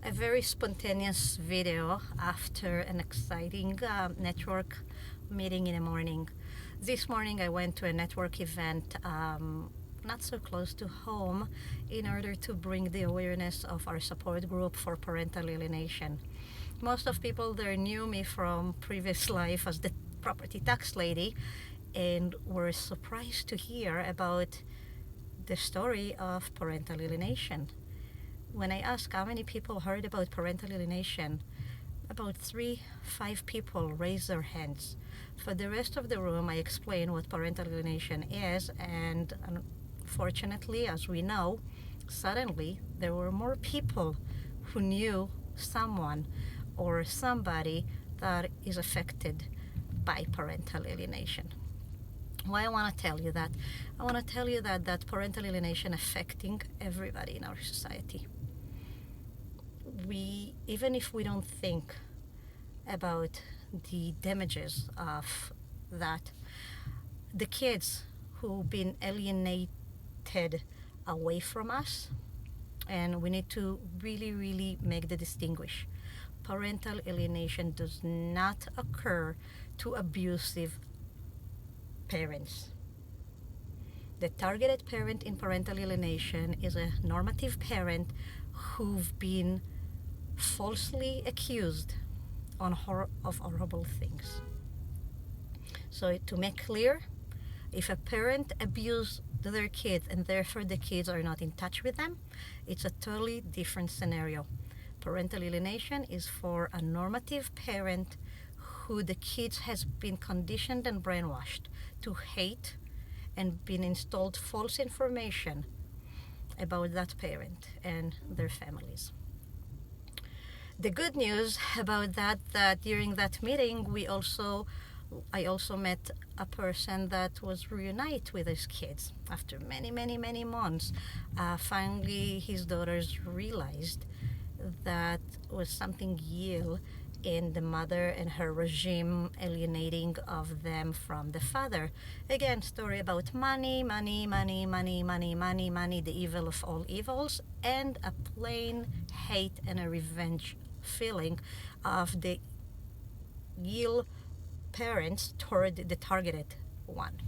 a very spontaneous video after an exciting network meeting in the morning. This morning I went to a network event not so close to home in order to bring the awareness of our support group for parental alienation. Most of people there knew me from previous life as the property tax lady and were surprised to hear about the story of parental alienation. When I asked how many people heard about parental alienation, about 3-5 people raised their hands. For the rest of the room, I explained what parental alienation is, and unfortunately, as we know, suddenly there were more people who knew someone or somebody that is affected by parental alienation. Why I want to tell you that? I want to tell you that parental alienation affecting everybody in our society. Even if we don't think about the damages of that, the kids who've been alienated away from us, and we need to really make the distinguish. Parental alienation does not occur to abusive parents. The targeted parent in parental alienation is a normative parent who've been falsely accused of horrible things. So to make clear, if a parent abused their kids and therefore the kids are not in touch with them, it's a totally different scenario. Parental alienation is for a normative parent who the kids has been conditioned and brainwashed to hate and been installed false information about that parent and their families. The good news about that during that meeting, I also met a person that was reunited with his kids after many months. Finally, his daughters realized that was something ill in the mother and her regime alienating of them from the father. Again, story about money, the evil of all evils, and a plain hate and a revenge feeling of the ill parents toward the targeted one.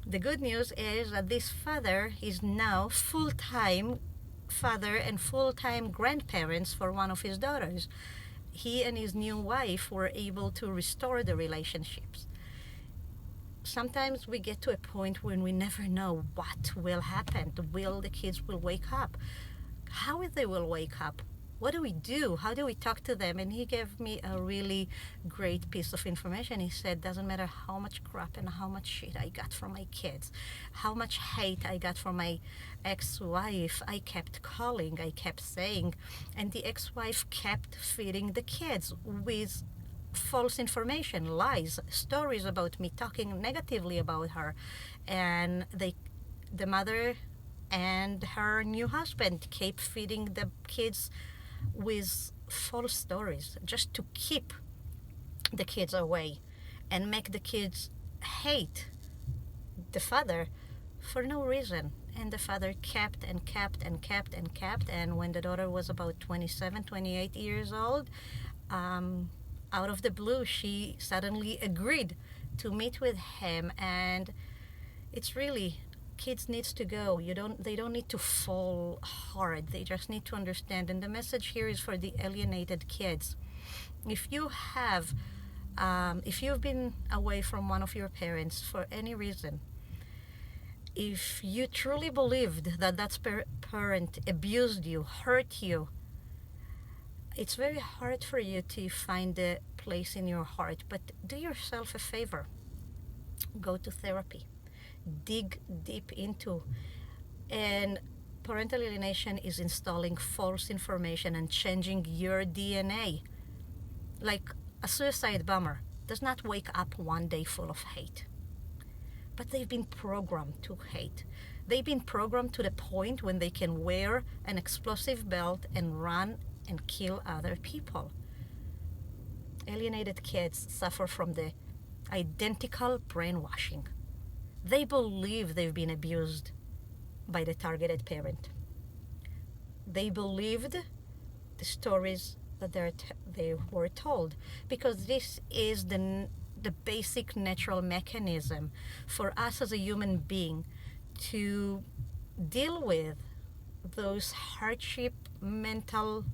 The good news is that this father is now full-time father and full-time grandparents for one of his daughters. He and his new wife were able to restore the relationships. Sometimes we get to a point when we never know what will happen. Will the kids will wake up? How they will wake up? What do we do? How do we talk to them? And he gave me a really great piece of information. He said, doesn't matter how much crap and how much shit I got from my kids, how much hate I got from my ex-wife, I kept calling, I kept saying, and the ex-wife kept feeding the kids with false information, lies, stories about me, talking negatively about her. And the mother and her new husband kept feeding the kids with false stories just to keep the kids away and make the kids hate the father for no reason. And the father kept, and when the daughter was about 27-28 years old, out of the blue she suddenly agreed to meet with him. And it's really, kids needs to go. They don't need to fall hard. They just need to understand. And the message here is for the alienated kids. If you've been away from one of your parents for any reason, if you truly believed that parent abused you, hurt you, it's very hard for you to find a place in your heart. But do yourself a favor. Go to therapy. Dig deep into. And parental alienation is installing false information and changing your DNA. Like a suicide bomber does not wake up one day full of hate, but they've been programmed to hate. They've been programmed to the point when they can wear an explosive belt and run and kill other people. Alienated kids suffer from the identical brainwashing. They believe they've been abused by the targeted parent. They believed the stories that they were told, because this is the basic natural mechanism for us as a human being to deal with those hardship mental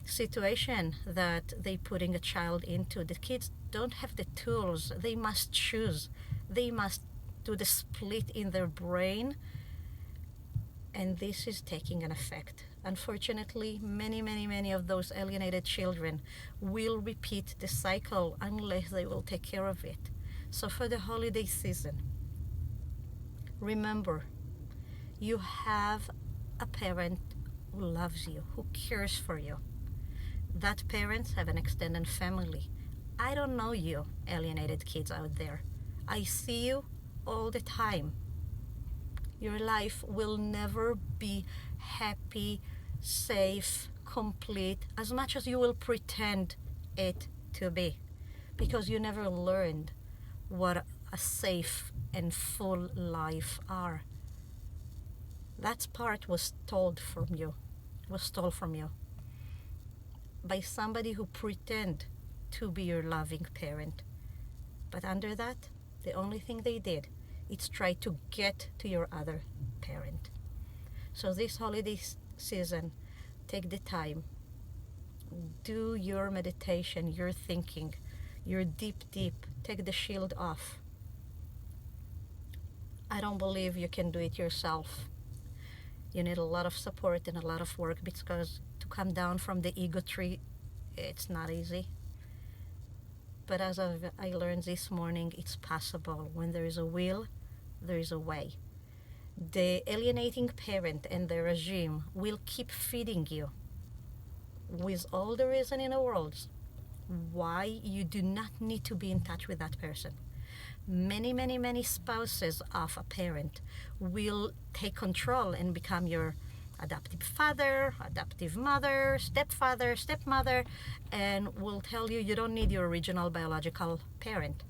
situation that they putting a child into. The kids don't have the tools. They must choose. They must do the split in their brain, and this is taking an effect. Unfortunately, many of those alienated children will repeat the cycle unless they will take care of it. So for the holiday season, remember, you have a parent who loves you, who cares for you. That parents have an extended family. I don't know you, alienated kids out there. I see you all the time. Your life will never be happy, safe, complete, as much as you will pretend it to be, because you never learned what a safe and full life are. That part was stole from you, by somebody who pretend to be your loving parent. But under that, the only thing they did is try to get to your other parent. So this holiday season, take the time, do your meditation, your thinking, your deep, take the shield off. I don't believe you can do it yourself. You need a lot of support and a lot of work, because to come down from the ego tree, it's not easy. But as I learned this morning, it's possible. When there is a will, there is a way. The alienating parent and the regime will keep feeding you with all the reason in the world why you do not need to be in touch with that person. Many spouses of a parent will take control and become your adoptive father, adoptive mother, stepfather, stepmother, and will tell you don't need your original biological parent.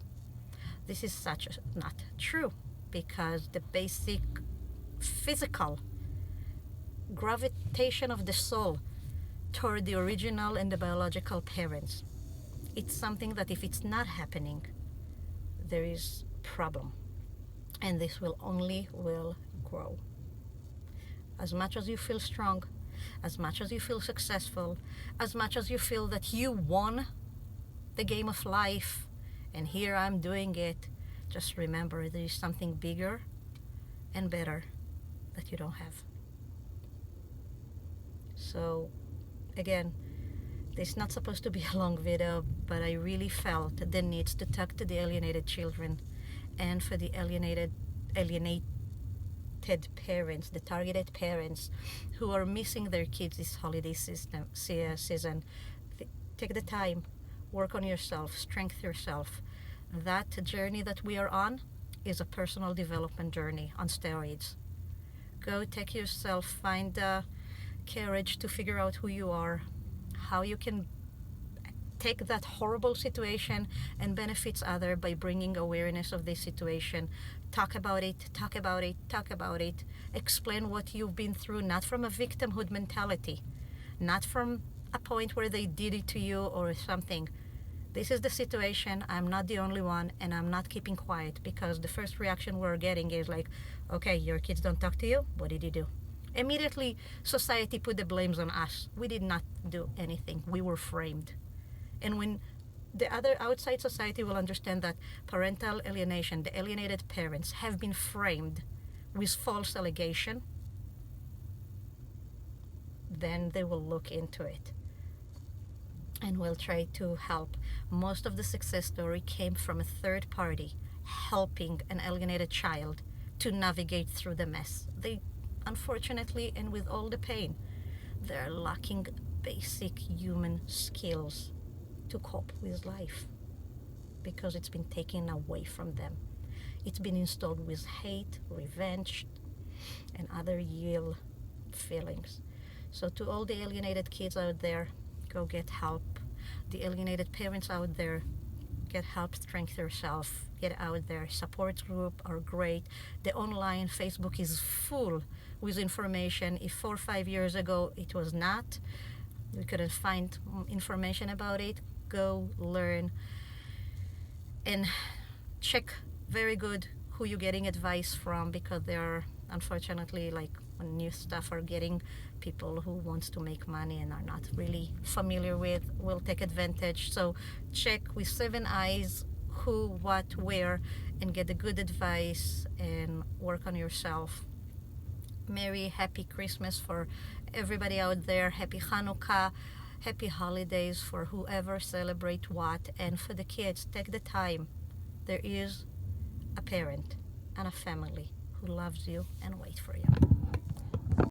This is not true, because the basic physical gravitation of the soul toward the original and the biological parents, it's something that if it's not happening, there is problem, and this will grow. As much as you feel strong, as much as you feel successful, as much as you feel that you won the game of life and here I'm doing it, just remember there is something bigger and better that you don't have. So again, this is not supposed to be a long video, but I really felt the need to talk to the alienated children, and for the alienated parents, the targeted parents who are missing their kids this holiday season. Take the time, work on yourself, strengthen yourself. That journey that we are on is a personal development journey on steroids. Go take yourself, find the courage to figure out who you are, how you can take that horrible situation and benefits other by bringing awareness of this situation. Talk about it. Explain what you've been through, not from a victimhood mentality, not from a point where they did it to you or something. This is the situation. I'm not the only one, and I'm not keeping quiet, because the first reaction we're getting is like, okay, your kids don't talk to you? What did you do? Immediately, society put the blames on us. We did not do anything. We were framed. And when the other outside society will understand that parental alienation, the alienated parents, have been framed with false allegation, then they will look into it and will try to help. Most of the success story came from a third party helping an alienated child to navigate through the mess. They, unfortunately, and with all the pain, they're lacking basic human skills to cope with life, because it's been taken away from them. It's been installed with hate, revenge, and other ill feelings. So to all the alienated kids out there, go get help. The alienated parents out there, get help, strengthen yourself, get out there. Support group are great. The online Facebook is full with information. If 4 or 5 years ago it was not, we couldn't find information about it, go learn and check very good who you're getting advice from, because there are, unfortunately, like when new staff are getting people who wants to make money and are not really familiar with, will take advantage. So check with 7 eyes who, what, where, and get the good advice and work on yourself. Merry, happy Christmas for everybody out there. Happy Hanukkah. Happy holidays for whoever celebrate what. And for the kids, take the time. There is a parent and a family who loves you and wait for you.